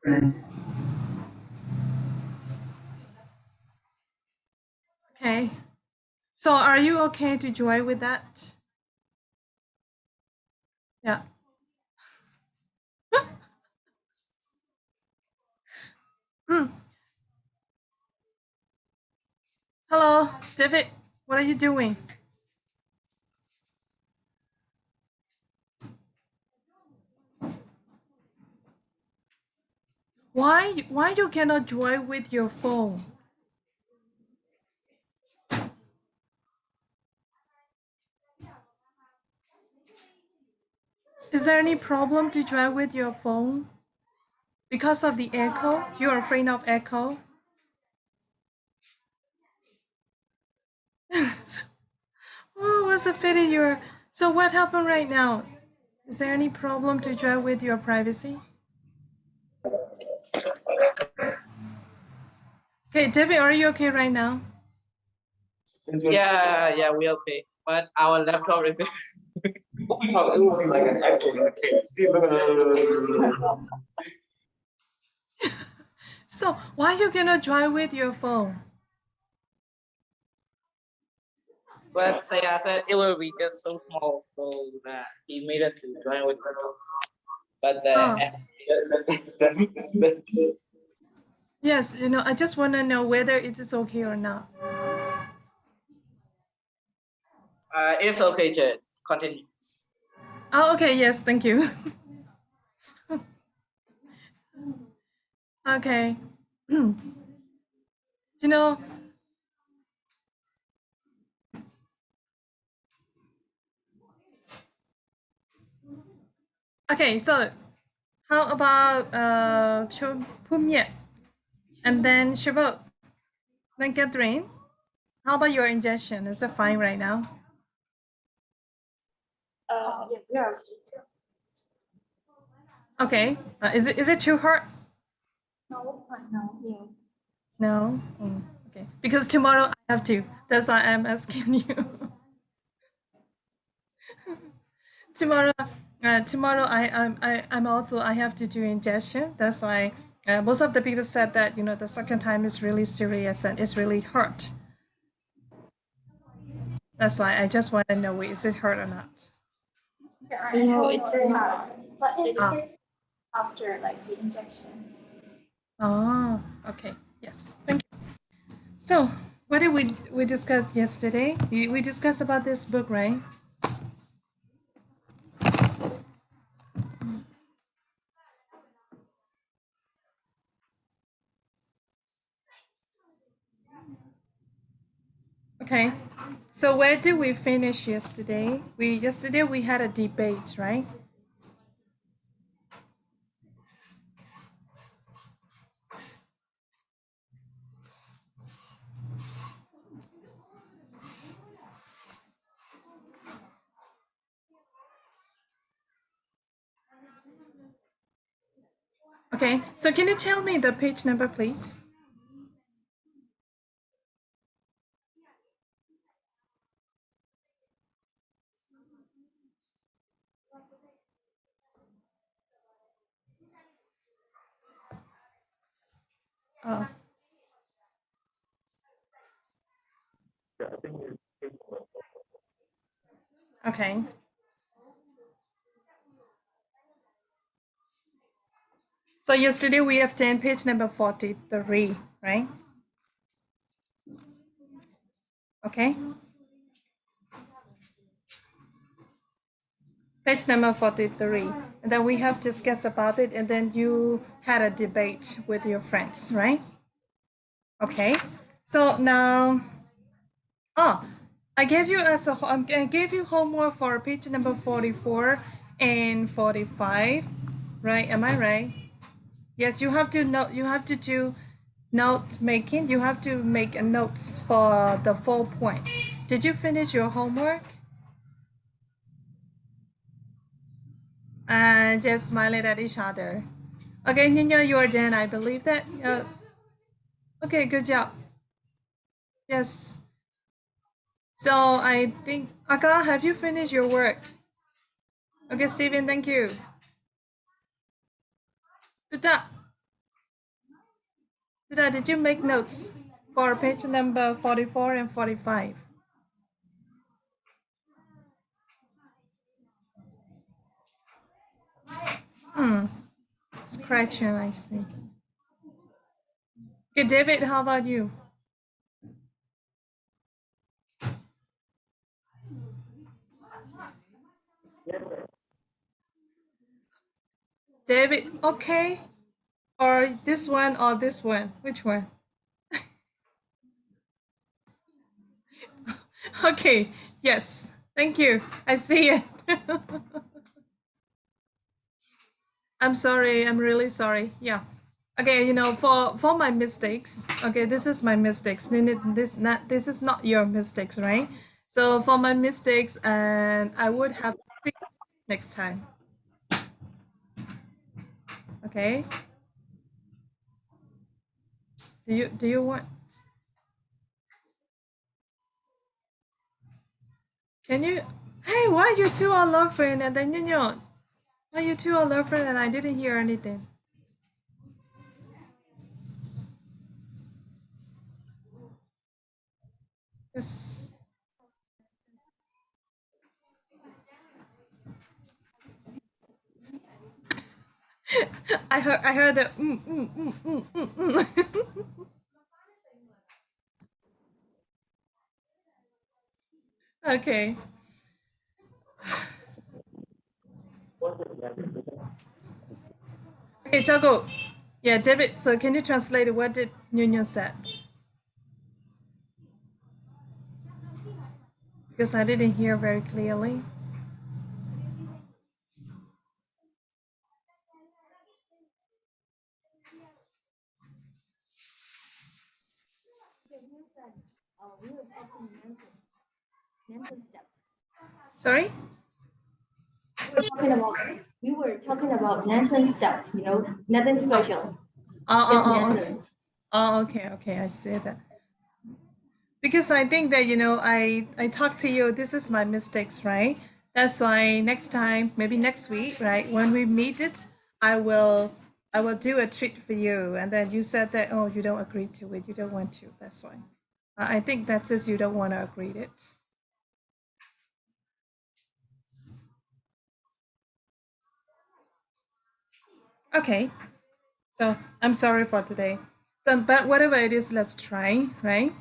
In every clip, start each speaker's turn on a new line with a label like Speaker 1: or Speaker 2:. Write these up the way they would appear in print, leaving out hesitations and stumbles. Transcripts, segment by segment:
Speaker 1: Okay. So are you okay to join with that? Yeah. Hello, David. What are you doing? Why you cannot join with your phone? Is there any problem to join with your phone? Because of the echo? You're afraid of echo? Oh, what's a pity you're... So what happened right now? Is there any problem to join with your privacy? Okay, David, are you okay right now?
Speaker 2: Yeah, we okay. But our laptop is
Speaker 3: like an iPhone.
Speaker 1: So why you cannot join with your phone?
Speaker 2: but Saya said it will be just so small, so that he made us to join with laptop. But
Speaker 1: Yes, I just want to know whether it is okay or not.
Speaker 2: it's okay, Jed. Continue.
Speaker 1: Oh, okay, yes, thank you. Okay. you know, okay, so how about Pumye and then Shabot, then Catherine? How about your ingestion? Is it fine right now?
Speaker 4: Yeah.
Speaker 1: Okay. Is it too hard?
Speaker 4: No, yeah.
Speaker 1: No. Okay. Because tomorrow I have to. That's why I'm asking you. tomorrow, I'm also I have to do ingestion. That's why most of the people said that the second time is really serious and it's really hurt. That's why I just want to know is it hurt or not.
Speaker 4: Yeah, I know it's not, but
Speaker 1: Ah.
Speaker 4: after like the injection.
Speaker 1: Oh, okay. Yes. Thank you. So, what did we discuss yesterday? We discussed about this book, right? Okay. So where did we finish yesterday? Yesterday we had a debate, right? Okay. So can you tell me the page number, please? Oh. Okay. So yesterday we have 10 page number 43, right? Okay. Page number 43. And then we have discussed about it and then you had a debate with your friends, right? Okay. So now, I gave you homework for page number 44 and 45, right? Am I right? Yes, you have to do note making. You have to make a notes for the 4 points. Did you finish your homework? And just smiling at each other. Okay, Nina, you're done. I believe that. Okay, good job. Yes. So I think, Aka, have you finished your work? Okay, Stephen, thank you. Good job. Peter, did you make notes for page number 44 and 45? Scratching, I see. Okay, David, how about you? David, okay? Or this one or this one? Which one? Okay, yes. Thank you. I see it. I'm sorry. I'm really sorry. Yeah. Okay, for my mistakes. Okay, this is my mistakes. This is not your mistakes, right? So for my mistakes, and I would have next time. Okay. Do you want? Can you? Hey, why you two are laughing and then why you two are laughing and I didn't hear anything? Yes. I heard the Okay. Okay, Chago. Yeah, David. So can you translate what did Nunyo said? Because I didn't hear very clearly. Sorry.
Speaker 3: We were talking about nonsense stuff, nothing special. Just nonsense.
Speaker 1: Okay. I see that. Because I think that I talked to you. This is my mistakes, right? That's why next time, maybe next week, right, when we meet it, I will do a treat for you. And then you said that, oh, you don't agree to it, you don't want to. That's why. I think that says you don't want to agree to it. Okay. So I'm sorry for today. So, but whatever it is, let's try, right?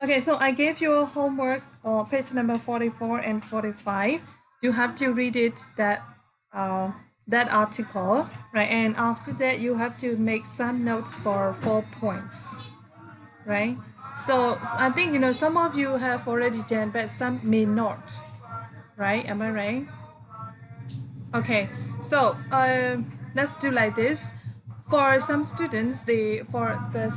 Speaker 1: Okay, so I gave you homework, page number 44 and 45. You have to read it that article, right? And after that, you have to make some notes for 4 points, right? So I think some of you have already done, but some may not, right? Am I right? Okay, so let's do like this. For some students,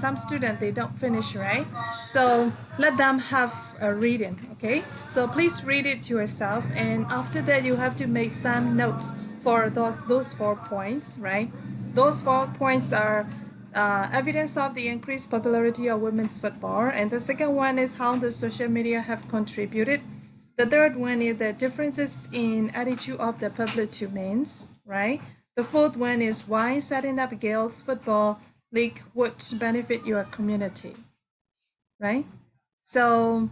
Speaker 1: some student they don't finish, right? So let them have a reading. Okay, so please read it to yourself, and after that you have to make some notes for those 4 points, right? Those 4 points are evidence of the increased popularity of women's football, and the second one is how the social media have contributed. The third one is the differences in attitude of the public to men's, right? The fourth one is why setting up girls football league would benefit your community, right? So,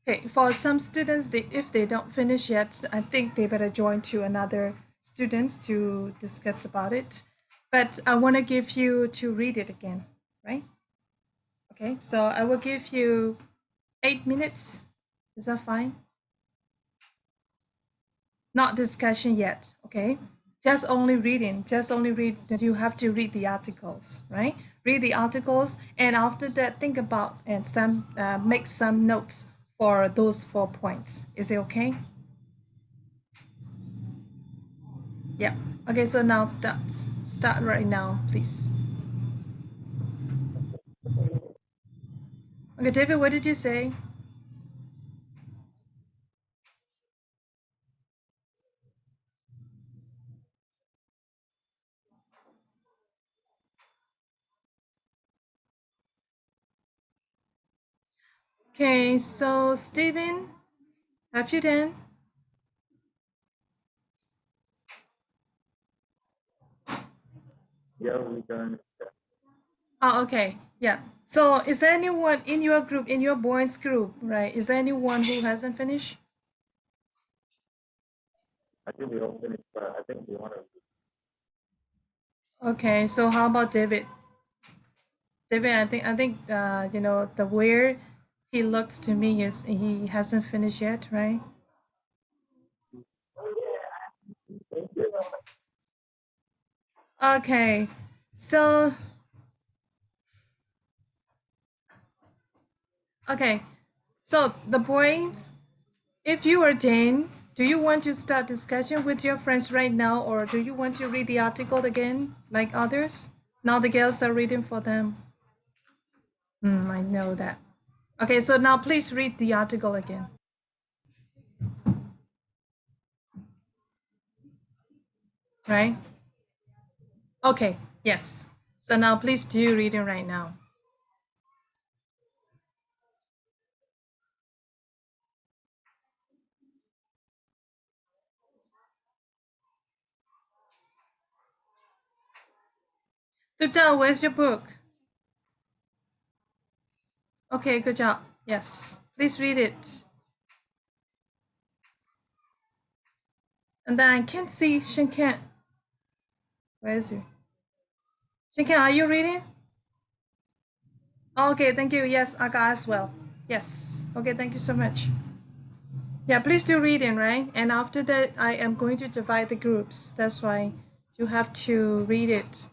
Speaker 1: okay, for some students, if they don't finish yet, I think they better join to another students to discuss about it. But I want to give you to read it again, right? Okay, so I will give you 8 minutes. Is that fine? Not discussion yet, okay? Just only reading, just only read that you have to read the articles, right? Read the articles, and after that, think about and make some notes for those 4 points. Is it okay? Yeah. Okay, so now start right now, please. Okay, David, what did you say? Okay, so Stephen, have you done?
Speaker 5: Yeah, we done.
Speaker 1: Oh, okay. Yeah. So is there anyone in your group, in your boys group, right? Is there anyone who hasn't finished?
Speaker 5: I think we don't finish, but I think we want to.
Speaker 1: Okay. So how about David? David, I think you know, the where he looks to me is he hasn't finished yet, right? Okay. So okay. So the points, if you are Dane, do you want to start discussion with your friends right now, or do you want to read the article again like others? Now the girls are reading for them. I know that. Okay, so now please read the article again. Right? Okay, yes. So now please do reading right now. Tuta, where's your book? Okay, good job. Yes, please read it. And then I can't see Shinkan. Where is he? Shinkan, are you reading? Okay, thank you. Yes, Aga as well. Yes. Okay, thank you so much. Yeah, please do reading, right? And after that, I am going to divide the groups. That's why you have to read it.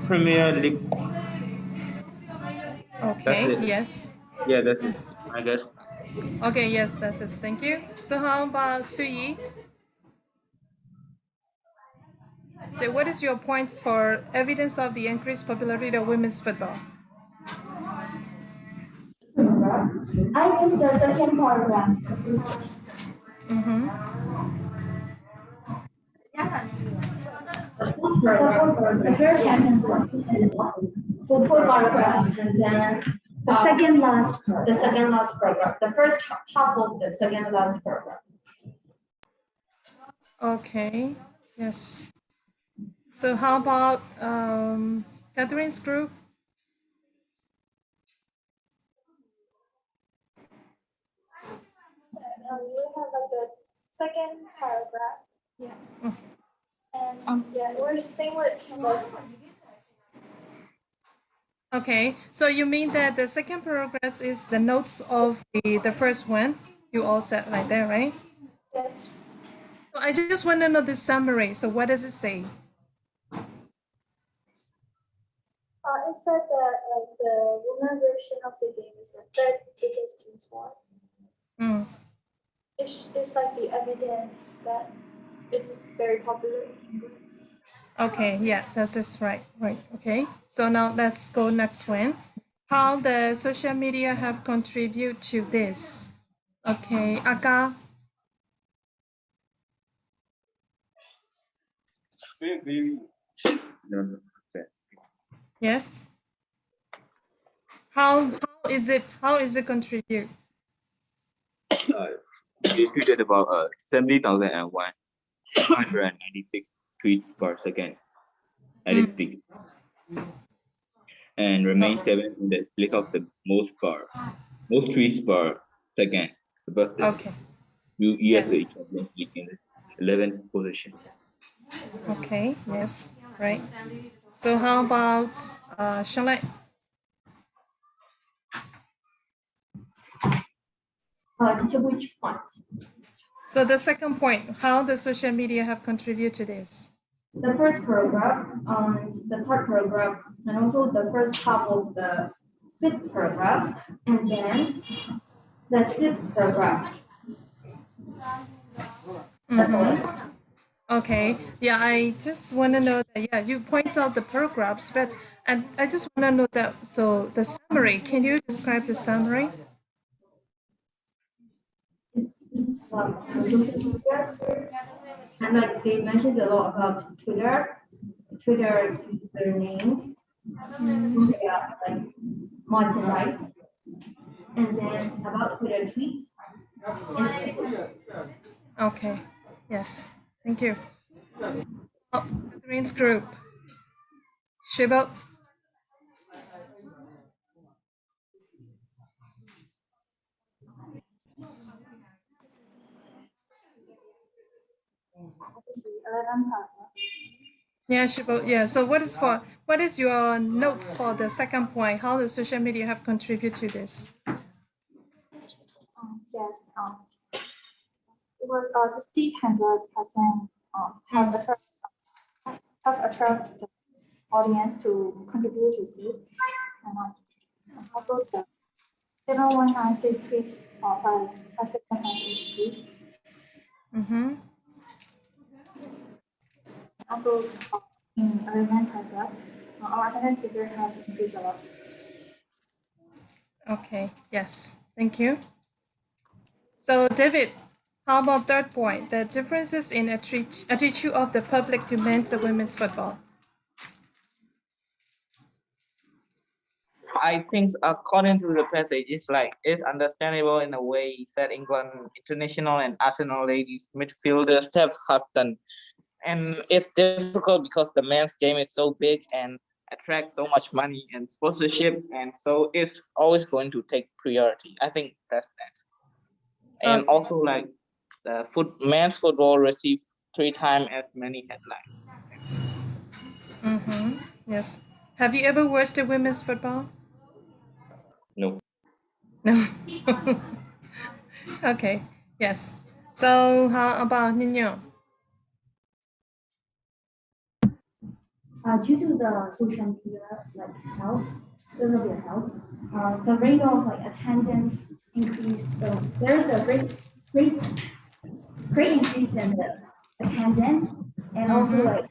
Speaker 5: Premier League.
Speaker 1: Okay,
Speaker 5: That's it.
Speaker 1: yes.
Speaker 5: Yeah, that's it. I guess.
Speaker 1: Okay, yes, that's it. Thank you. So how about Suyi? So what is your points for evidence of the increased popularity of women's football?
Speaker 3: I missed the second paragraph. The first sentence, full paragraph, and then the second last paragraph. The first half of the second last paragraph.
Speaker 1: Okay, yes. So how about Catherine's group?
Speaker 4: We have like the second paragraph. Yeah. And yeah, we're same with both.
Speaker 1: Okay, so you mean that the second paragraph is the notes of the first one? You all said right there, right?
Speaker 4: Yes.
Speaker 1: So I just want to know the summary. So what does it say?
Speaker 4: It said that like the women version of the game is the third biggest team sport.
Speaker 1: Mm.
Speaker 4: It's like the evidence that it's very popular.
Speaker 1: Okay, yeah, that's just right. Right. Okay. So now let's go next one. How the social media have contributed to this? Okay, Aka.
Speaker 5: No.
Speaker 1: Yes. How is it contribute?
Speaker 5: They tweeted about 70,196 tweets per second at its peak, and remains seventh in the list of the most tweets per second birthday.
Speaker 1: Okay.
Speaker 5: You have
Speaker 1: Yes.
Speaker 5: the Champions League in the 11th position.
Speaker 1: Okay. Yes. Right. So how about Charlotte?
Speaker 3: To which point?
Speaker 1: So the second point, how the social media have contributed to this?
Speaker 3: The first paragraph, the third paragraph, and also the first half of the fifth paragraph, and then the sixth paragraph. That's all.
Speaker 1: Mhm. Okay. Yeah, I just want to know that. Yeah, you point out the paragraphs, but and I just want to know that. So the summary. Can you describe the summary?
Speaker 3: And like they mentioned a lot about Twitter user names, they are like marginalized, and then about Twitter tweets.
Speaker 1: Okay. Yes. Thank you. Oh, Catherine's group. Shibo.
Speaker 4: The 11th paragraph.
Speaker 1: Yeah, Shibo. Yeah. So what is your notes for the second point? How the social media have contributed to this?
Speaker 4: Yes. It was 60% has attracted the audience to contribute to this, and also the 71963 by 693.
Speaker 1: Mm-hmm.
Speaker 4: Also, in 11th paragraph, our attendance figure has increased a lot.
Speaker 1: Okay. Yes. Thank you. So David, how about third point? The differences in attitude of the public to men's and women's football.
Speaker 2: I think according to the passage, it's understandable in a way that England international and Arsenal ladies midfielders have done. And it's difficult because the men's game is so big and attracts so much money and sponsorship, and so it's always going to take priority. I think that's next. And also like the men's football receives 3 times as many headlines.
Speaker 1: Mm-hmm. Yes. Have you ever watched the women's football?
Speaker 5: No.
Speaker 1: No. Okay. Yes. So how about Nino?
Speaker 3: Due to the social media like health, social media health, the rate of like attendance increase. So there is a great increase in the attendance, and also like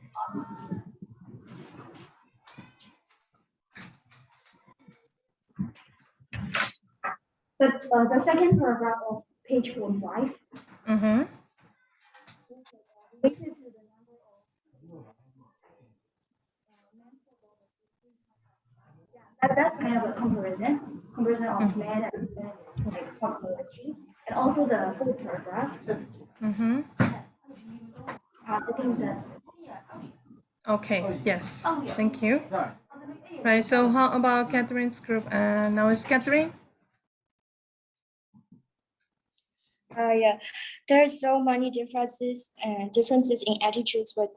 Speaker 3: the second paragraph of page 45.
Speaker 1: Mm-hmm.
Speaker 3: Related to the number of that's kind of a comparison of men and women like popularity, and also the whole paragraph.
Speaker 1: Mm-hmm.
Speaker 3: I think that's
Speaker 1: Okay. Yes. Thank you. Right. So how about Catherine's group? And now it's Catherine.
Speaker 6: Yeah, there's so many differences in attitudes with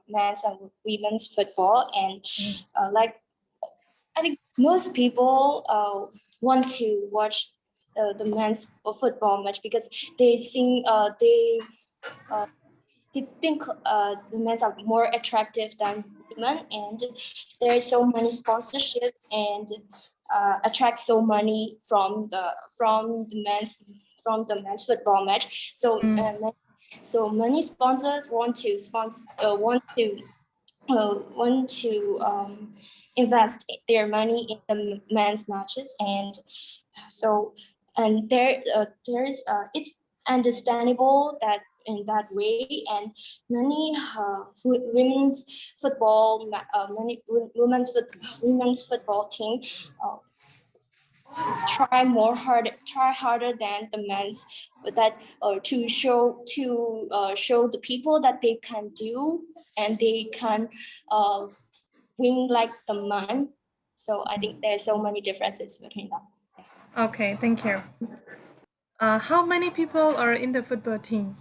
Speaker 6: men's and women's football, and like I think most people want to watch the men's football match because they think they think the men's are more attractive than women, and there is so many sponsorships and attract so money from the men's football match. So so many sponsors want to invest their money in the men's matches, and so and there's it's understandable that in that way, and many women's football women's football team try harder than the men's, but that to show the people that they can do and they can win like the man. So I think there's so many differences between them.
Speaker 1: Okay. Thank you. How many people are in the football team?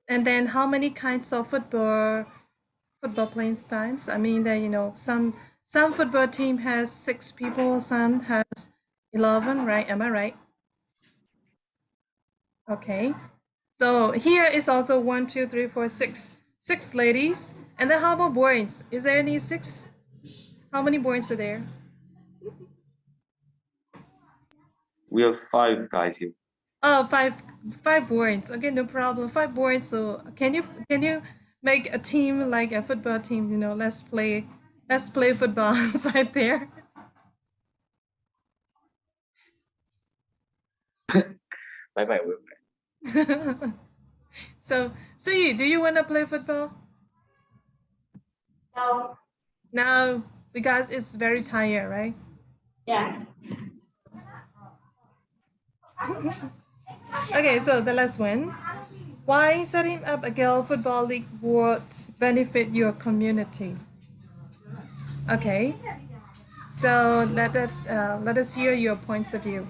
Speaker 1: And then how many kinds of football playing styles? I mean that some football team has 6 people, some has 11, right? Am I right? Okay. So here is also 1, 2, 3, 4, 6. 6 ladies. And then how about boys? Is there any 6? How many boys are there?
Speaker 5: We have 5 guys here.
Speaker 1: Oh, five boards. Okay, no problem. 5 boards. So can you make a team like a football team? Let's play football outside there.
Speaker 5: Bye bye.
Speaker 1: So do you want to play football?
Speaker 3: No,
Speaker 1: No, because it's very tired, right?
Speaker 3: yes.
Speaker 1: Okay, so the last one. Why setting up a girl football league would benefit your community? Okay, so let us hear your points of view.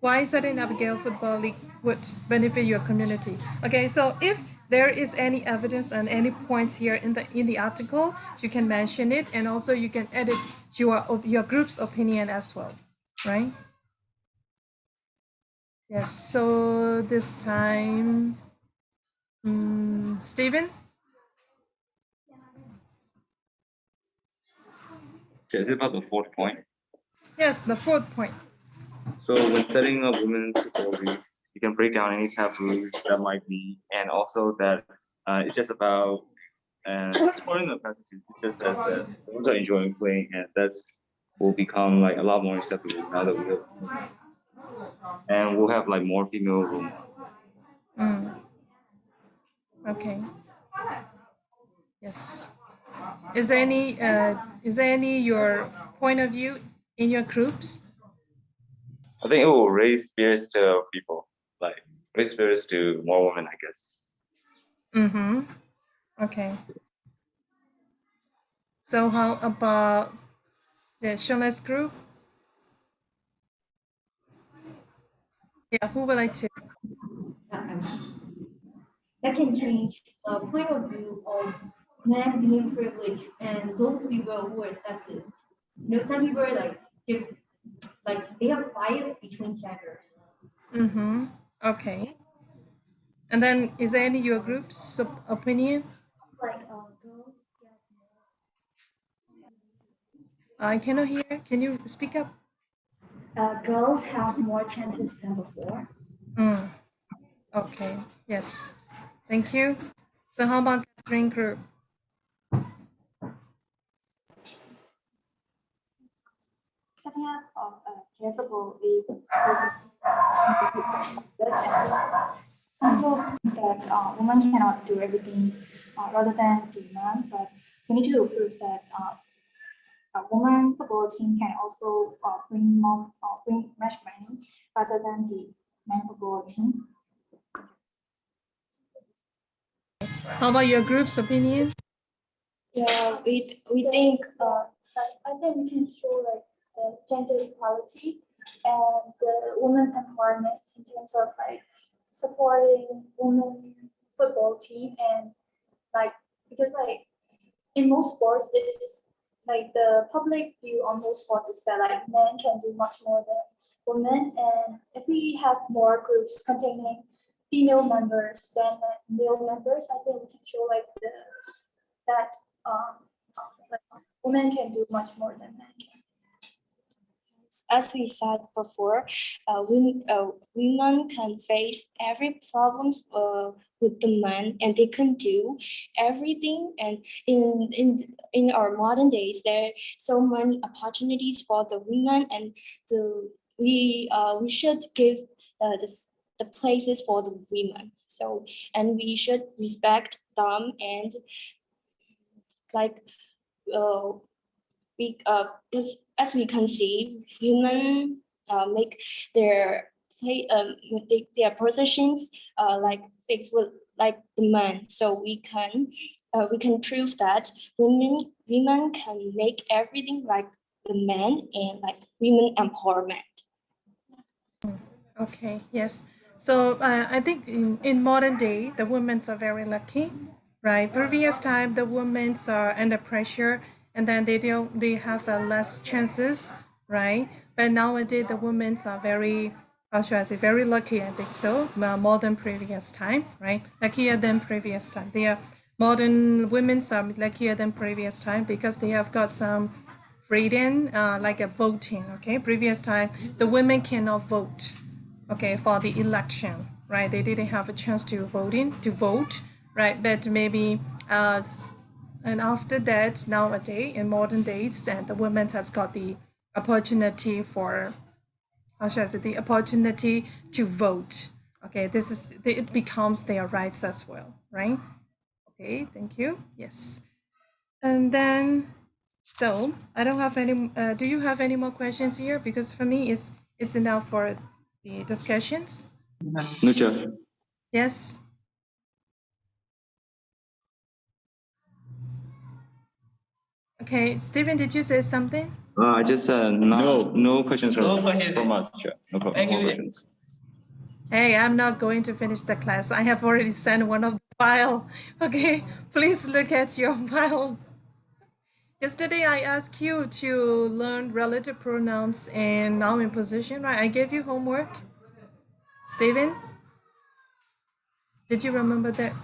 Speaker 1: Why setting up a girl football league would benefit your community? Okay, so if there is any evidence and any points here in the article, you can mention it, and also you can edit your group's opinion as well, right? Yes. So this time, Stephen.
Speaker 5: So is it about the 4th point?
Speaker 1: Yes, the 4th point.
Speaker 5: So when setting up women's football leagues, you can break down any taboos that might be, and also that it's just about supporting the passage. It's just that the ones are enjoying playing, and that's will become like a lot more acceptable now that we have, and we'll have like more female room.
Speaker 1: Okay. Yes. Is there any your point of view in your groups?
Speaker 5: I think it will raise spirits to people, like raise spirits to more women, I guess.
Speaker 1: Mm-hmm. Okay. So how about the Shauna's group? Yeah, who would like to?
Speaker 3: That can change the point of view of men being privileged and those people who are sexist. Some people are they have bias between genders.
Speaker 1: Mm-hmm. Okay. And then is there any your group's opinion?
Speaker 4: Girls
Speaker 1: I cannot hear. Can you speak up?
Speaker 3: Girls have more chances than before.
Speaker 1: Okay. Yes. Thank you. So how about Catherine group?
Speaker 6: Setting up of a capable league that women cannot do everything rather than the man, but we need to prove that a woman football team can also bring much money rather than the men football team.
Speaker 1: How about your group's opinion?
Speaker 6: Yeah, we think
Speaker 4: I think we can show gender equality and the women empowerment in terms of supporting women football team and because in most sports it's the public view on most sports is that men can do much more than women, and if we have more groups containing female members than male members, I think we can show that women can do much more than men can.
Speaker 6: as we said before, women can face every problems with the men, and they can do everything. And in our modern days, there are so many opportunities for the women, and we should give the places for the women. So, and we should respect them, and like we as we can see, women make their their positions fixed with like the men. So we can prove that women can make everything like the men, and like women empowerment.
Speaker 1: Okay, yes. So I think in modern day, the women are very lucky, right? Previous time, the women are under pressure, and then they have less chances, right? But nowadays, the women are very, how should I say, very lucky. I think so, more than previous time, right? Luckier than previous time. They are modern women are luckier than previous time because they have got some freedom, like a voting. Okay, previous time the women cannot vote, okay, for the election, right? They didn't have a chance to vote, right? But maybe and after that, nowadays in modern days, and the women has got the opportunity for, how should I say, the opportunity to vote. Okay, it becomes their rights as well, right? Okay, thank you. Yes, and then so I don't have any. Do you have any more questions here? Because for me, it's enough for the discussions.
Speaker 5: No, sure.
Speaker 1: Yes. Okay, Stephen, did you say something?
Speaker 5: I just no questions
Speaker 2: No questions.
Speaker 5: from us. Sure. No
Speaker 2: Thank you.
Speaker 5: questions.
Speaker 1: Hey, I'm not going to finish the class. I have already sent one of the file. Okay, please look at your file. Yesterday, I asked you to learn relative pronouns and noun in position, right? I gave you homework. Stephen, did you remember that?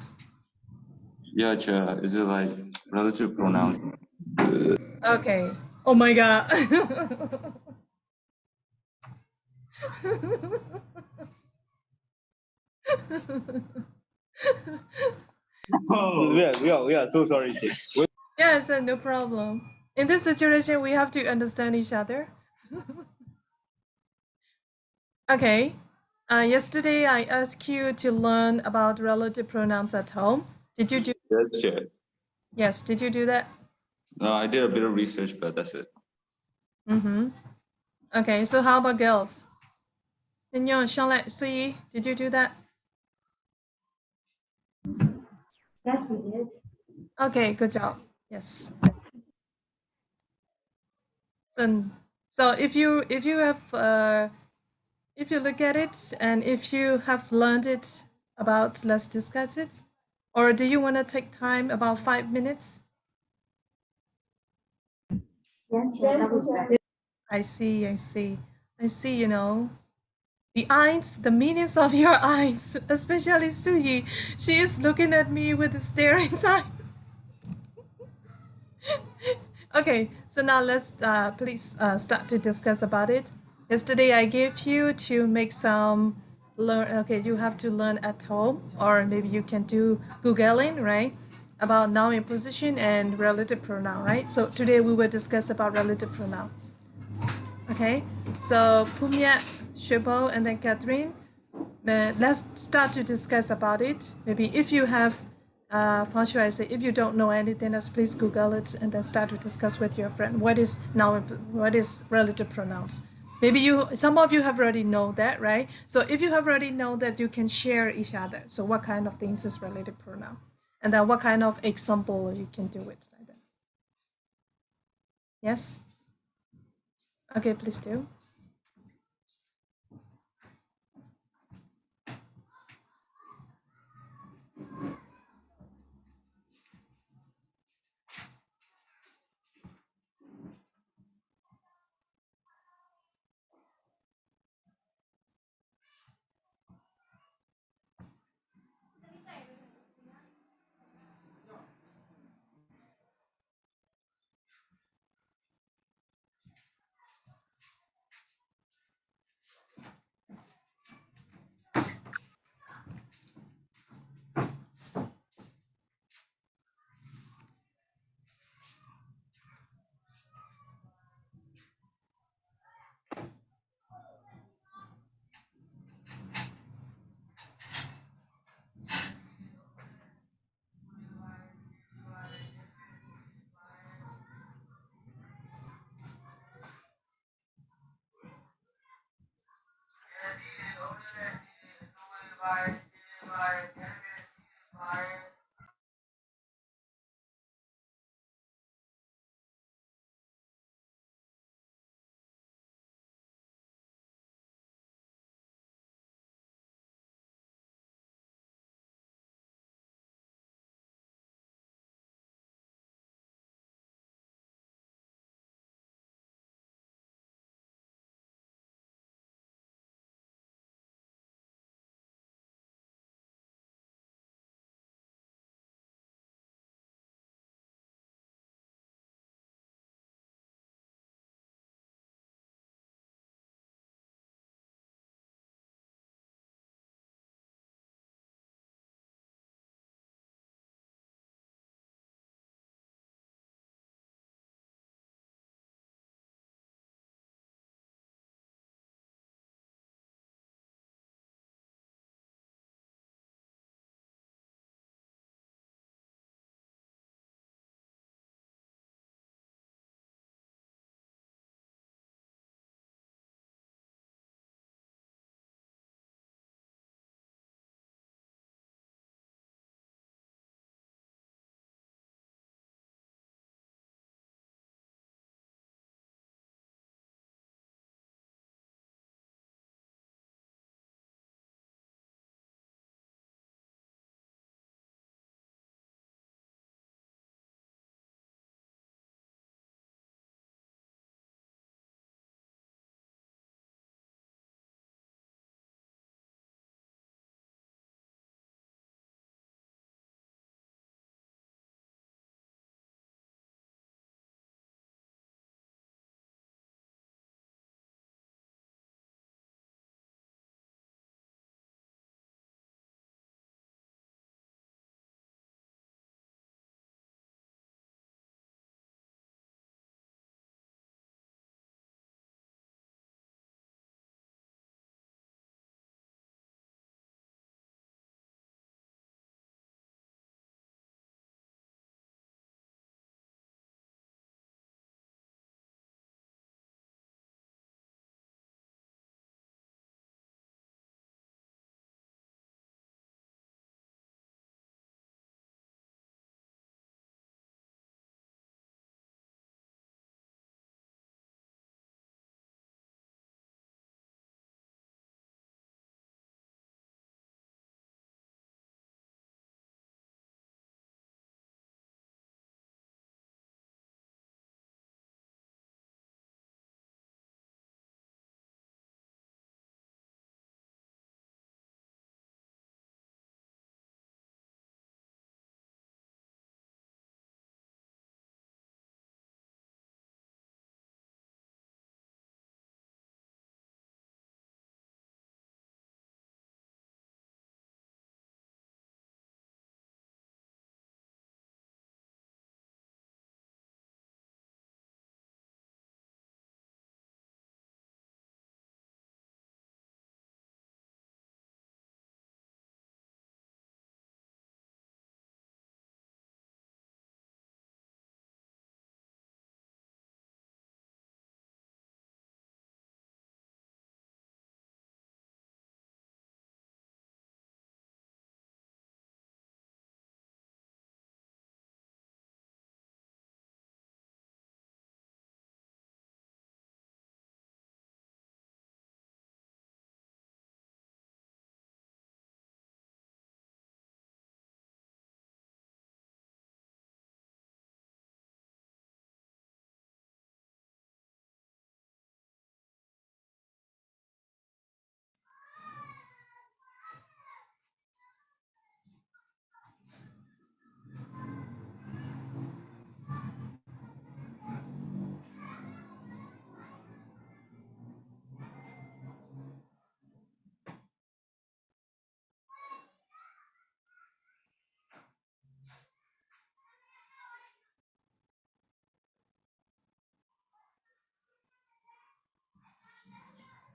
Speaker 5: Yeah, sure. Is it like relative pronouns?
Speaker 1: Okay. Oh my God.
Speaker 5: Oh, we are so sorry.
Speaker 1: Yes, no problem. In this situation, we have to understand each other. Okay. Yesterday, I asked you to learn about relative pronouns at home. Did you do?
Speaker 5: Yes, sure.
Speaker 1: Yes. Did you do that?
Speaker 5: No, I did a bit of research, but that's it.
Speaker 1: Mm-hmm. Okay. So how about girls? Charlotte, Sui, did you do that?
Speaker 3: Yes, we did.
Speaker 1: Okay. Good job. Yes. So, so if you have if you look at it and if you have learned it about, let's discuss it. Or do you want to take time about 5 minutes?
Speaker 3: Yes, that was better.
Speaker 1: I see, the eyes, the meanings of your eyes, especially Suyi. She is looking at me with a staring eye. Okay, so now let's please start to discuss about it. Yesterday I gave you to make some learn. Okay, you have to learn at home, or maybe you can do Googling, right? About noun in position and relative pronoun, right? So today we will discuss about relative pronoun. Okay, so Pumia, Shubo, and then Catherine. Let's start to discuss about it. Maybe if you have, how should I say, if you don't know anything else, please Google it and then start to discuss with your friend. What is relative pronouns? Maybe some of you have already know that, right? So if you have already know that, you can share each other. So what kind of things is relative pronoun? And then what kind of example you can do it like that. Yes? Okay, please do.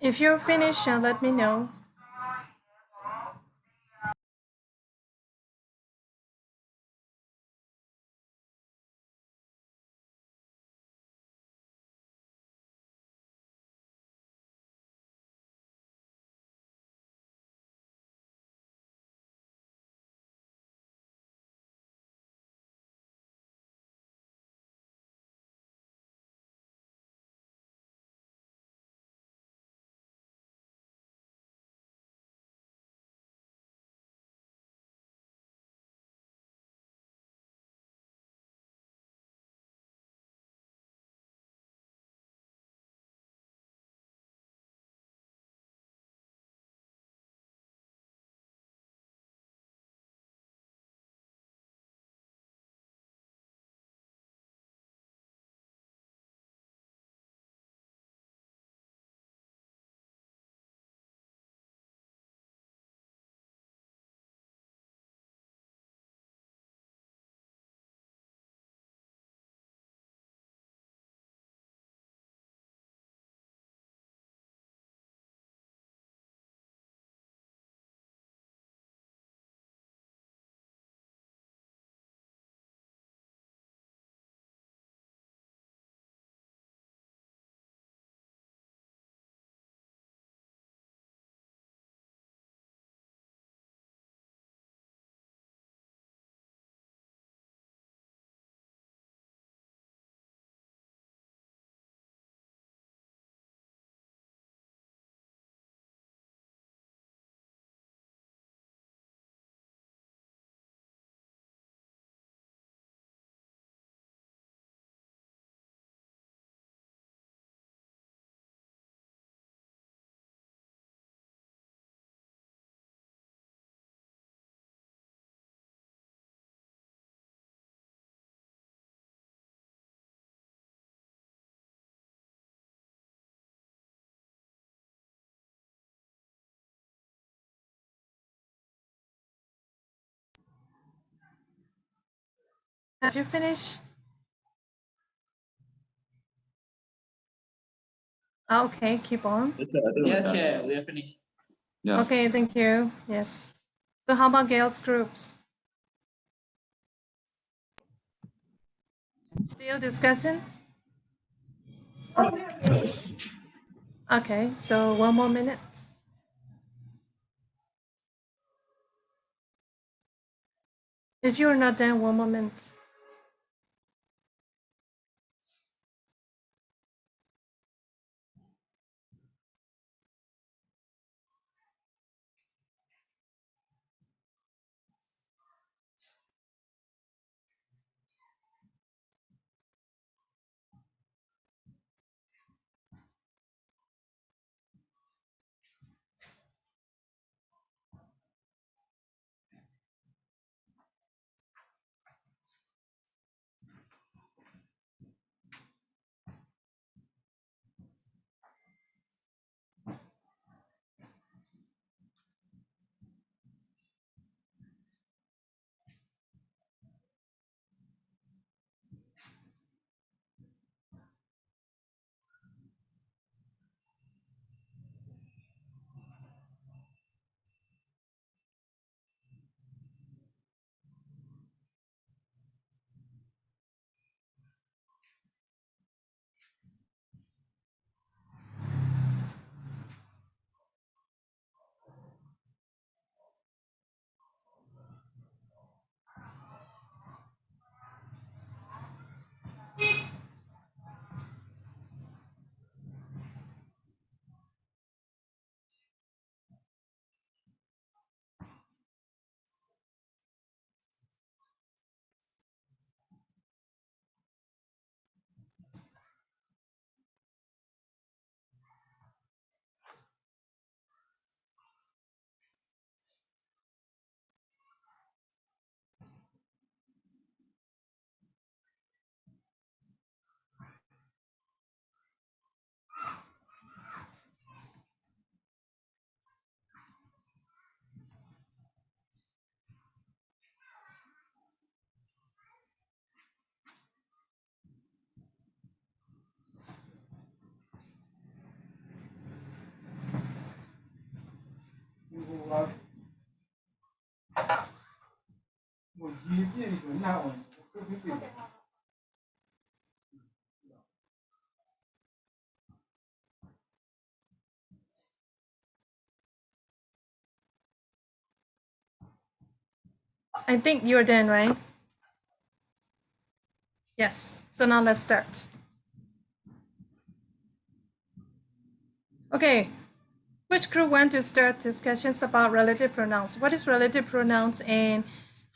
Speaker 1: If you're finished, let me know. Have you finished? Okay, keep on.
Speaker 5: I think we're
Speaker 2: Yes,
Speaker 5: done.
Speaker 2: Chair, we are finished.
Speaker 5: Yeah.
Speaker 1: Okay, thank you. Yes. So how about girls groups? Still discussions? Okay, so one more minute. If you're not done, one more minute. I think you're done, right? Yes. So now let's start. Okay. Which group want to start discussions about relative pronouns? What is relative pronouns and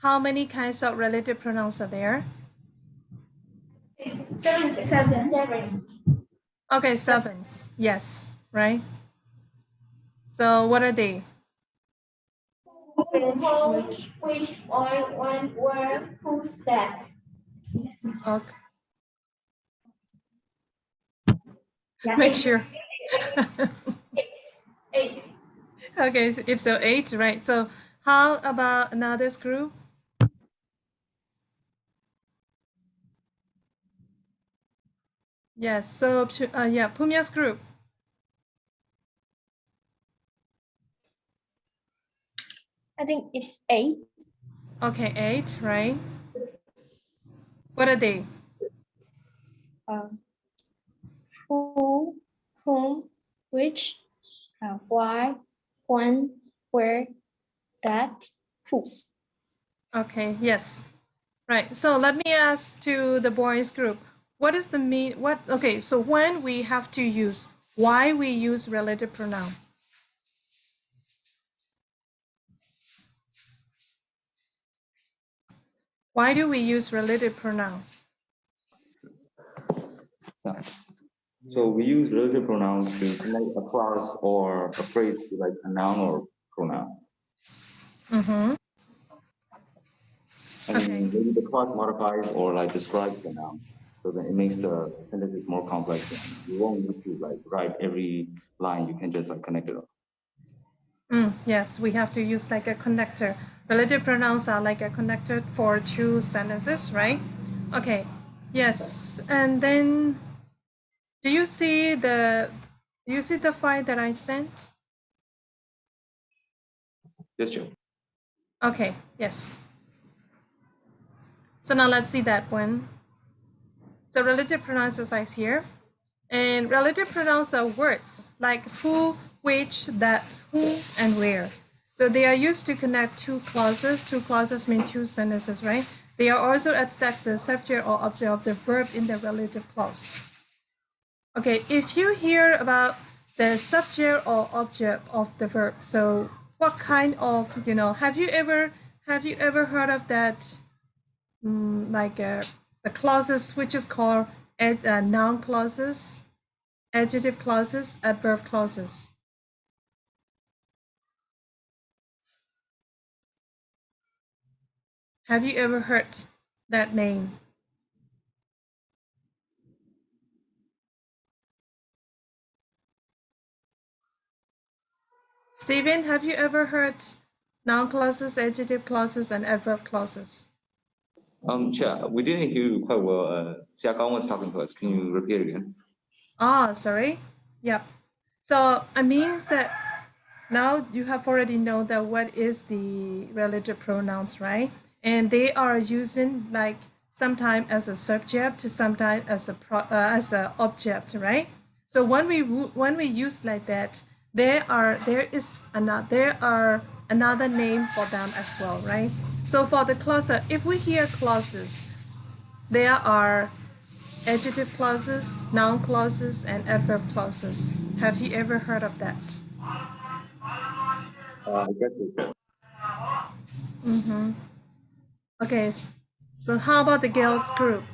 Speaker 1: how many kinds of relative pronouns are there?
Speaker 3: Seven.
Speaker 1: Okay, 7. Yes, right? So what are they?
Speaker 3: Which, why, when, where, who's that?
Speaker 1: Okay.
Speaker 3: Yeah,
Speaker 1: Make
Speaker 3: eight.
Speaker 1: sure.
Speaker 3: 8.
Speaker 1: Okay, so if so, 8, right? So how about another group? Yes, so yeah, Pumia's group.
Speaker 6: I think it's 8.
Speaker 1: Okay, 8, right? What are they?
Speaker 6: Who, whom, which, why, when, where, that, whose.
Speaker 1: Okay, yes. Right. So let me ask to the boys group. What is the okay, so when we have to use, why we use relative pronoun? Why do we use relative pronoun?
Speaker 5: Yeah. So we use relative pronouns to connect a clause or a phrase to like a noun or pronoun.
Speaker 1: Mm-hmm.
Speaker 5: I mean, maybe the clause modifies or like describes the noun. So then it makes the sentences more complex. You won't need to like write every line. You can just like connect it up.
Speaker 1: Yes, we have to use like a connector. Relative pronouns are like a connector for 2 sentences, right? Okay. Yes. And then do you see the file that I sent?
Speaker 5: Yes, sure.
Speaker 1: Okay, yes. So now let's see that one. So relative pronouns is here. And relative pronouns are words like who, which, that, who, and where. So they are used to connect 2 clauses. 2 clauses mean 2 sentences, right? They are also attached to the subject or object of the verb in the relative clause. Okay, if you hear about the subject or object of the verb, so what kind of, have you ever heard of that, the clauses which is called noun clauses, adjective clauses, adverb clauses? Have you ever heard that name? Stephen, have you ever heard noun clauses, adjective clauses, and adverb clauses?
Speaker 5: Chia, we didn't hear you quite well. Xia Gao was talking to us. Can you repeat it again?
Speaker 1: Ah, sorry. Yep. So it means that now you have already know that what is the relative pronouns, right? And they are using like sometimes as a subject, sometimes as a object, right? So when we use like that, there are another name for them as well, right? So for the clause, if we hear clauses, there are adjective clauses, noun clauses, and adverb clauses. Have you ever heard of that?
Speaker 5: I guess it's
Speaker 1: Okay, so how about the girls group?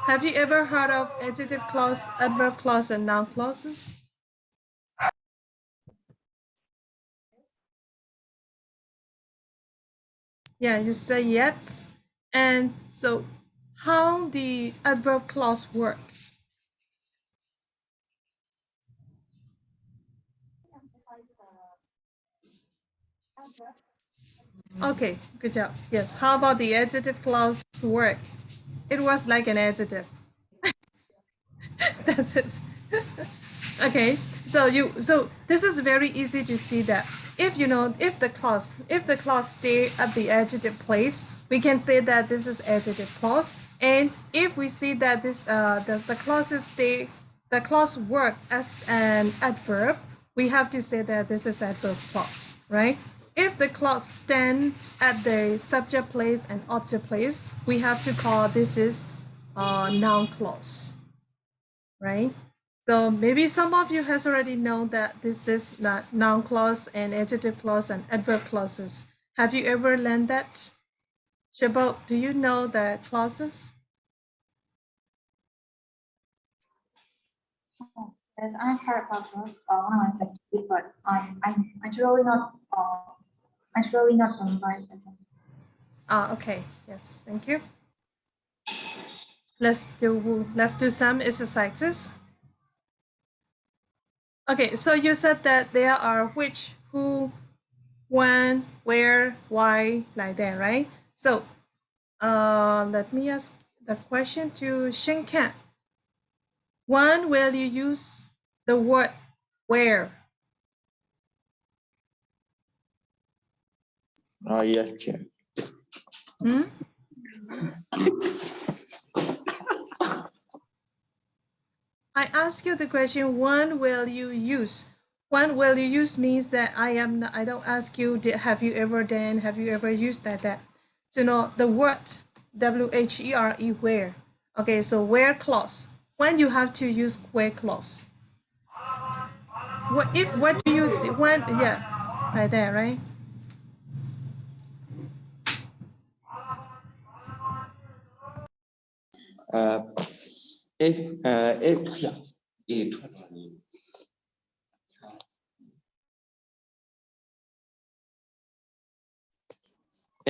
Speaker 1: Have you ever heard of adjective clause, adverb clause, and noun clauses? Yeah, you say yes. And so how the adverb clause work? Okay, good job. Yes, how about the adjective clause work? It was like an adjective. That's it. Okay, so this is very easy to see that if the clause stay at the adjective place, we can say that this is adjective clause. And if we see that this the clauses the clause work as an adverb, we have to say that this is adverb clause, right? If the clause stand at the subject place and object place, we have to call this is noun clause, right? So maybe some of you has already known that this is not noun clause and adjective clause and adverb clauses. Have you ever learned that? Shabo, do you know the clauses?
Speaker 7: Yes, I heard about that when I was a kid, but I'm actually not combined.
Speaker 1: Okay, yes, thank you. Let's do some exercises. Okay, so you said that there are which, who, when, where, why, like that, right? So let me ask the question to Shinkan. When will you use the word where?
Speaker 5: Yes, Chair.
Speaker 1: Hmm? I ask you the question, when will you use? When will you use means that I don't ask you, have you ever done, have you ever used that? So no, the word where, where. Okay, so where clause. When you have to use where clause. What do you see when, yeah, like that, right?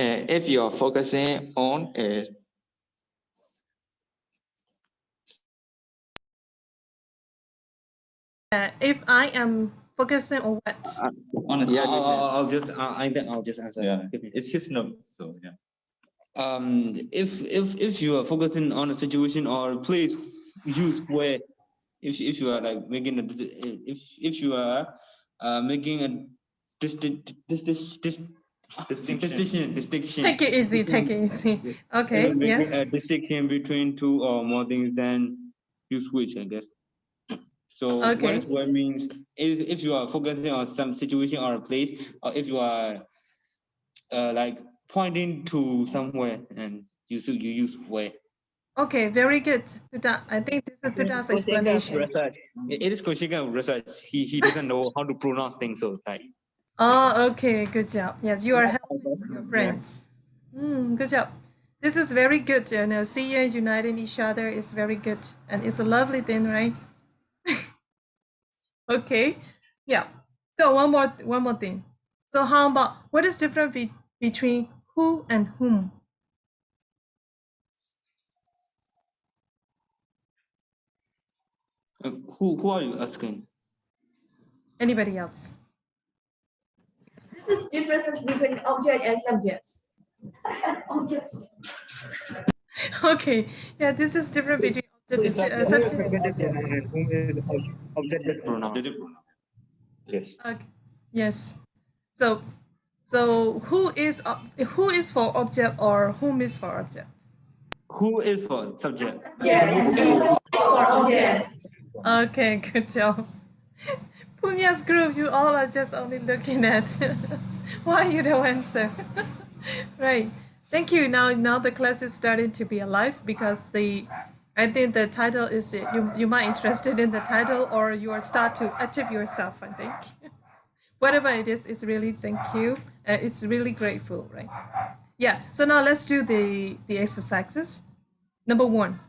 Speaker 5: If you're focusing on
Speaker 1: If I am focusing on what?
Speaker 8: Honestly,
Speaker 5: Yeah,
Speaker 8: I'll just answer.
Speaker 5: yeah, it's his note, so yeah.
Speaker 8: If you are focusing on a situation or place, use where. If you are like making a if you are making a distinction.
Speaker 1: Take it easy, take it easy. Okay,
Speaker 8: Making
Speaker 1: yes.
Speaker 8: a distinction between two or more things, then you switch, I guess. So what
Speaker 1: Okay.
Speaker 8: is where means if you are focusing on some situation or a place, or if you are like pointing to somewhere and you use where.
Speaker 1: Okay, very good. I think this is Tuda's explanation.
Speaker 8: Research. It is Koshika research. He doesn't know how to pronounce things, so like.
Speaker 1: Oh, okay, good job. Yes, you are helping your friends. Good job. This is very good. You know, see you uniting each other is very good, and it's a lovely thing, right? Okay, yeah. So one more thing. So how about what is different between who and whom?
Speaker 8: Who are you asking?
Speaker 1: Anybody else?
Speaker 3: This is differences between object and subjects. Object.
Speaker 1: Okay, yeah, this is different between subject.
Speaker 8: Objective pronoun.
Speaker 5: Yes.
Speaker 1: Okay. Yes. So who is for object or whom is for object?
Speaker 8: Who is for subject?
Speaker 3: Yes, for objects.
Speaker 1: Okay, good job. Punya's group, you all are just only looking at why you don't answer. Right. Thank you. Now the class is starting to be alive because I think the title is you might interested in the title or you are start to active yourself, I think. Whatever it is, it's really thank you. It's really grateful, right? Yeah. So now let's do the exercises. Number 1.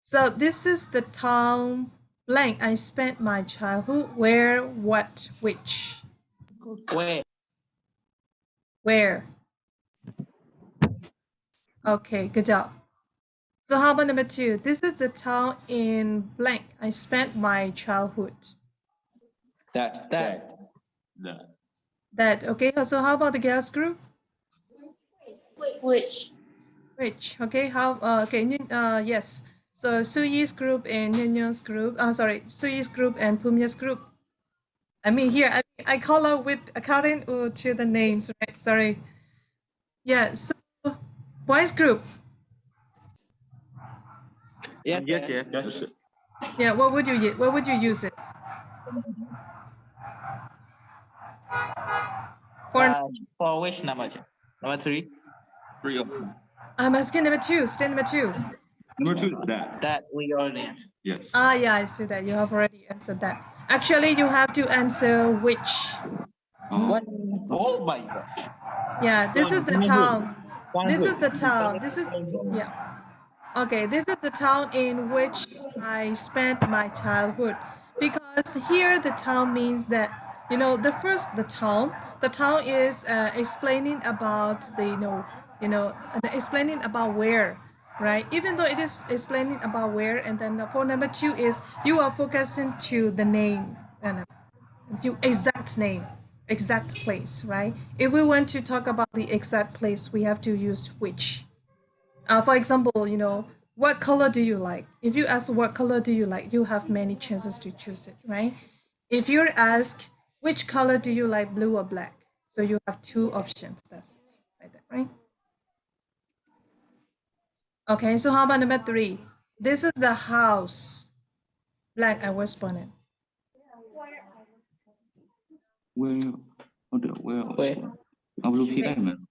Speaker 1: So this is the town blank. I spent my childhood. Where, what, which?
Speaker 8: Where?
Speaker 1: Where? Okay, good job. So how about number 2? This is the town in blank. I spent my childhood.
Speaker 8: That.
Speaker 1: That, okay. So how about the girls group?
Speaker 6: Which?
Speaker 1: Which, okay. Yes. So Suyi's group and Nyonyo's group. Suyi's group and Pumya's group. I mean here, I call out with according to the names, right? Sorry. Yeah. So Boys group.
Speaker 2: Yes,
Speaker 5: Yes,
Speaker 2: sir.
Speaker 5: yes.
Speaker 1: Yeah, what would you use it? For
Speaker 2: For which number? Number 3.
Speaker 5: 3 of
Speaker 1: I'm asking number 2, stay number 2.
Speaker 5: number 2 is that.
Speaker 2: That we already answered.
Speaker 5: Yes.
Speaker 1: Ah, yeah, I see that. You have already answered that. Actually, you have to answer which.
Speaker 2: What? Oh my God.
Speaker 1: Yeah, this is the town. This is the town. This is,
Speaker 2: Yeah.
Speaker 1: yeah. Okay, this is the town in which I spent my childhood. Because here the town means that, you know, the town is explaining about the, explaining about where, right? Even though it is explaining about where, and then the phone number 2 is you are focusing to the name, to exact name, exact place, right? If we want to talk about the exact place, we have to use which. For example, what color do you like? If you ask what color do you like, you have many chances to choose it, right? If you're asked which color do you like, blue or black, so you have 2 options. That's it, like that, right? Okay, so how about number 3? This is the house blank I was born in.
Speaker 5: Where?
Speaker 2: Where?
Speaker 5: I will repeat that, man.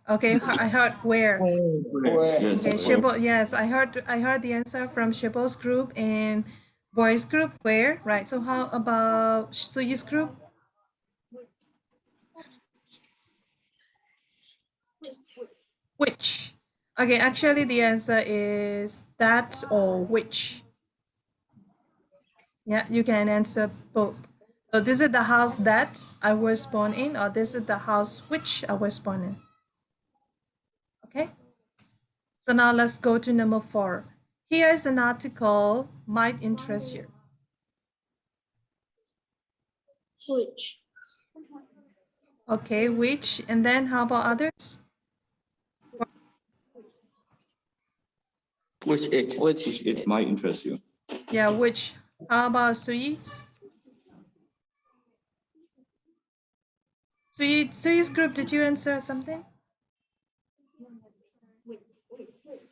Speaker 1: Okay, I heard where.
Speaker 5: Yes.
Speaker 1: Okay, Shibo, yes, I heard the answer from Shibo's group and boys group where, right? So how about Suyi's group? Which? Okay, actually the answer is that or which. Yeah, you can answer both. So this is the house that I was born in, or this is the house which I was born in. Okay. So now let's go to number 4. Here is an article might interest you.
Speaker 6: Which?
Speaker 1: Okay, which, and then how about others?
Speaker 5: Which it might interest you.
Speaker 1: Yeah, which. How about Suyi's? Suyi's group, did you answer something?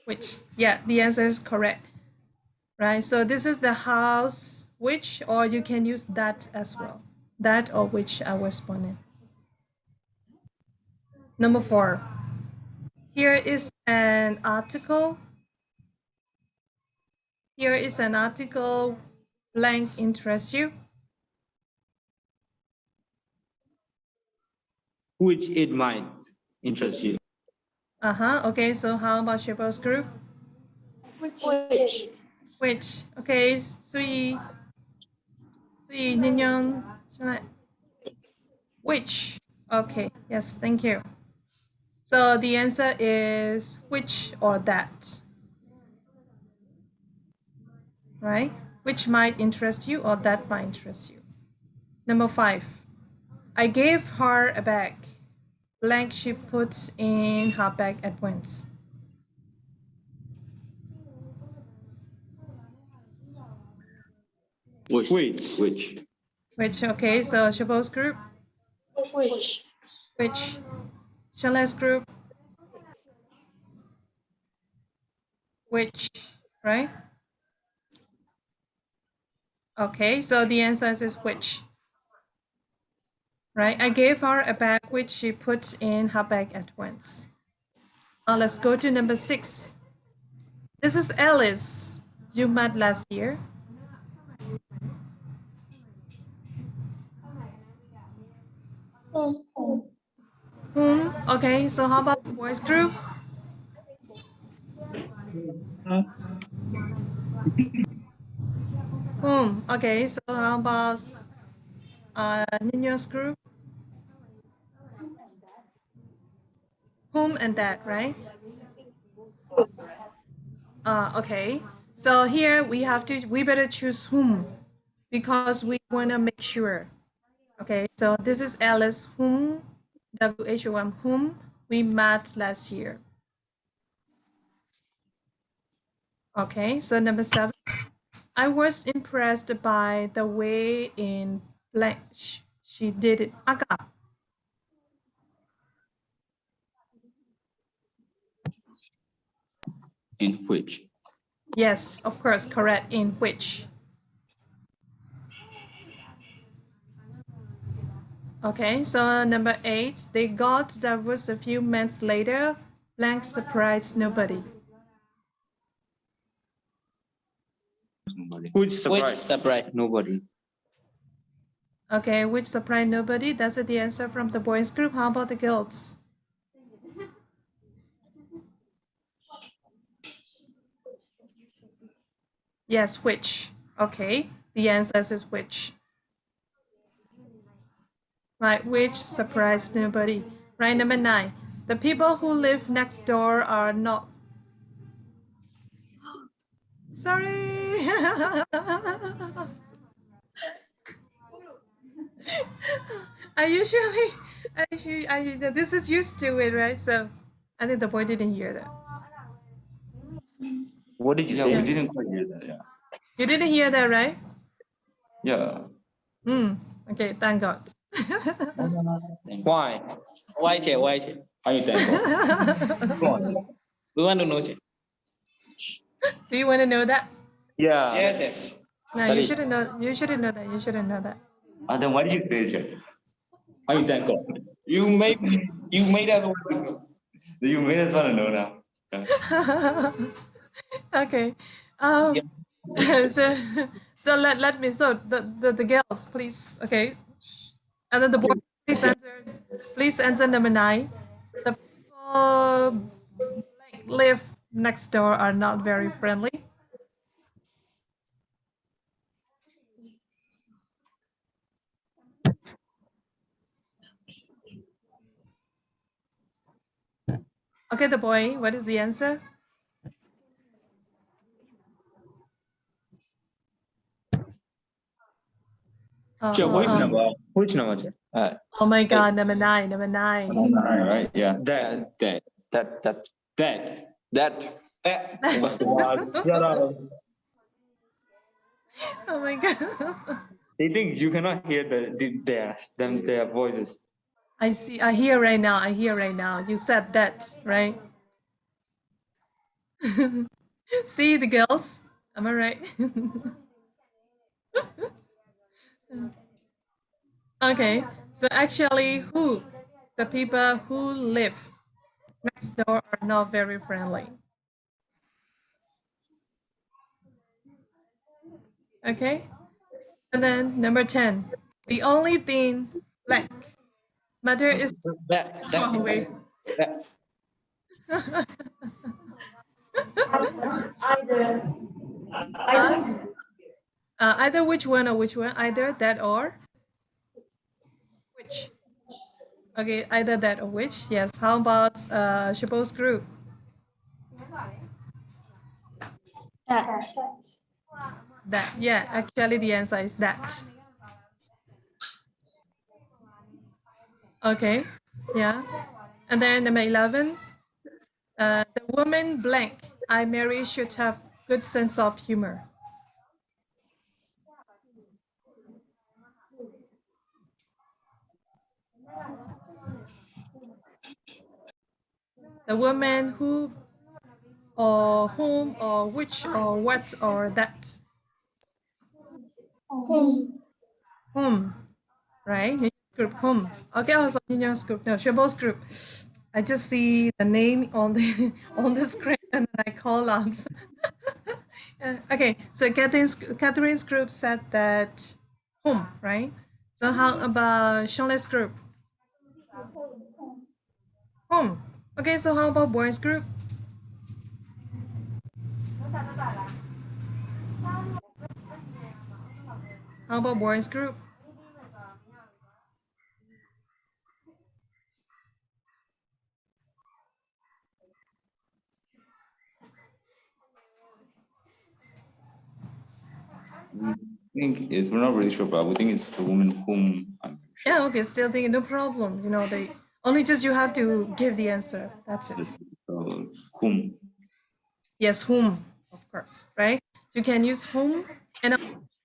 Speaker 1: Which? Yeah, the answer is correct. Right, so this is the house which, or you can use that as well. That or which I was born in. Number 4. Here is an article. Here is an article blank interests you.
Speaker 8: Which it might interest you.
Speaker 1: Okay, so how about Shibo's group?
Speaker 6: Which?
Speaker 1: Which? Okay, Suyi, Ninyoung, which? Okay, yes, thank you. So the answer is which or that, right? Which might interest you or that might interest you. Number 5. I gave her a bag. Blank she put in her bag at once.
Speaker 5: Which?
Speaker 1: Okay, so Shibo's group.
Speaker 6: Which?
Speaker 1: Which? Shala's group. Which, right? Okay, so the answer is which. Right, I gave her a bag which she put in her bag at once. Now let's go to number 6. This is Alice. You met last year. Okay, so how about the boys group? Okay, so how about Nino's group? Whom and that, right? Okay, so here we better choose whom because we want to make sure. Okay, so this is Alice whom, WHOM, whom we met last year. Okay, so number 7. I was impressed by the way in blank she did it. Aga.
Speaker 8: In which?
Speaker 1: Yes, of course, correct. In which. Okay, so number 8, they got divorced a few months later. Blank surprised nobody.
Speaker 8: Nobody.
Speaker 2: Which surprise?
Speaker 8: Nobody.
Speaker 1: Okay, which surprised nobody? That's the answer from the boys group. How about the girls? Yes, which. Okay, the answer is which. Right, which surprised nobody. Right, number 9. The people who live next door are not. Sorry. This is used to it, right? So I think the boy didn't hear that.
Speaker 8: What did you
Speaker 1: Yeah,
Speaker 8: say?
Speaker 1: we
Speaker 8: didn't quite hear that. Yeah.
Speaker 1: You didn't hear that, right?
Speaker 8: Yeah.
Speaker 1: Okay, thank God.
Speaker 2: Why? Why, Che? Why, Che?
Speaker 8: Are you thankful? Go on.
Speaker 2: We want to know, Che.
Speaker 1: Do you want to know that?
Speaker 8: Yeah.
Speaker 2: Yes.
Speaker 1: No,
Speaker 2: Tell
Speaker 1: you
Speaker 2: it.
Speaker 1: shouldn't know. You shouldn't know that. You shouldn't know that.
Speaker 8: Then why did you say it? Are you thankful?
Speaker 2: You made us want to know.
Speaker 8: You made us want to know now. Yeah.
Speaker 1: Okay. So let me. So the girls, please. Okay. And then the boys, please answer. Please answer number 9. The people like live next door are not very friendly. Okay, the boy. What is the answer?
Speaker 8: Sure, which
Speaker 1: Oh,
Speaker 8: number? Which number? Che?
Speaker 1: oh my God, number 9. Number 9.
Speaker 8: Right. Yeah. That. Shut up.
Speaker 1: Oh my God.
Speaker 8: They think you cannot hear their voices.
Speaker 1: I see. I hear right now. I hear right now. You said that, right? See the girls? Am I right? Okay. So actually, who? The people who live next door are not very friendly. Okay. And then number 10. The only thing blank matter is. Oh, wait.
Speaker 3: Either,
Speaker 1: Us? Either which one or which one? Either that or which? Okay, either that or which. Yes. How about Shabo's group?
Speaker 6: That.
Speaker 1: That. Yeah, actually the answer is that. Okay. Yeah. And then number 11. The woman blank I marry should have good sense of humor. The woman who or whom or which or what or that. Whom, right? Group whom. Okay, also Nyo's group. No, Shabo's group. I just see the name on the on the screen and I call out. Okay, so Catherine's group said that whom, right? So how about Shonle's group? Whom. Okay, so how about boys group? How about boys group?
Speaker 8: We're not really sure, but we think it's the woman whom I'm sure.
Speaker 1: Yeah, okay, still thinking, no problem. You know, they only just you have to give the answer. That's it.
Speaker 8: Whom.
Speaker 1: Yes, whom, of course, right? You can use whom and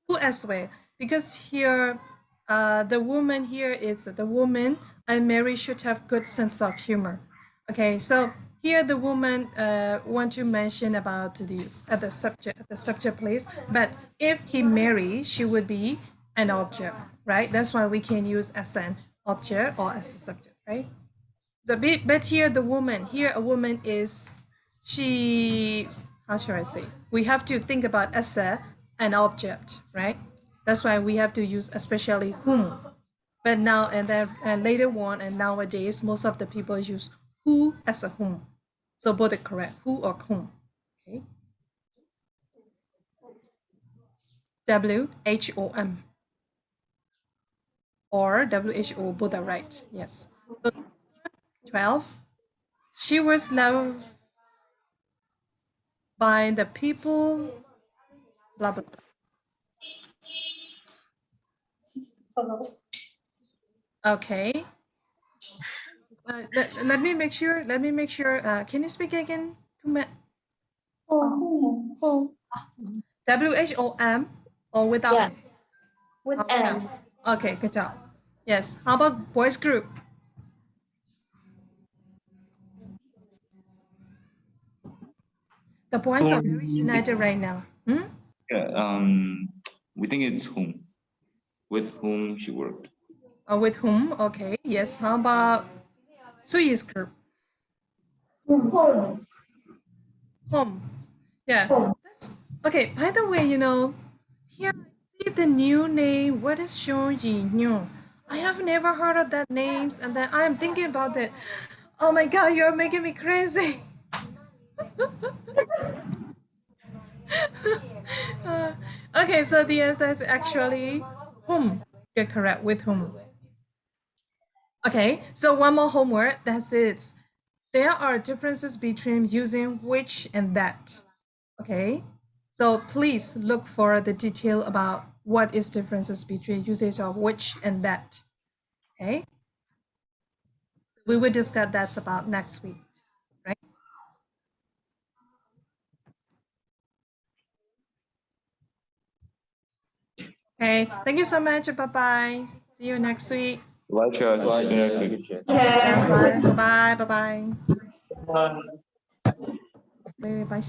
Speaker 1: who as well, because here, the woman here is the woman I marry should have good sense of humor. Okay, so here the woman want to mention about this at the subject place, but if he marries, she would be an object, right? That's why we can use as an object or as a subject, right? But here the woman, here a woman is, she, how should I say? We have to think about as an object, right? That's why we have to use especially whom. But now and then and later on and nowadays, most of the people use who as a whom. So both are correct, who or whom. Okay. WHOM or WHO, both are right. Yes. So 12. She was loved by the people. Blah blah. Okay. Let me make sure. Let me make sure. Can you speak again?
Speaker 6: Home.
Speaker 1: WHOM or without?
Speaker 6: Yeah.
Speaker 1: M?
Speaker 6: With
Speaker 1: Okay.
Speaker 6: M.
Speaker 1: Okay, good job. Yes. How about boys group? The boys are very united right now. Hmm?
Speaker 5: Yeah, we think it's whom, with whom she worked.
Speaker 1: With whom? Okay. Yes. How about Suyi's group? Home. Yeah. That's okay. By the way, here I see the new name. What is Shoji New? I have never heard of that names, and then I am thinking about it. Oh my god, you're making me crazy. Okay, so the answer is actually whom. You're correct, with whom. Okay, so one more homework. That's it. There are differences between using which and that. Okay, so please look for the detail about what is differences between usage of which and that. Okay, so we will discuss that about next week, right? Okay, thank you so much. Bye bye. See you next week.
Speaker 5: Bye, Chad. See you next week.
Speaker 1: Bye bye. Bye bye. Bye bye. Bye bye.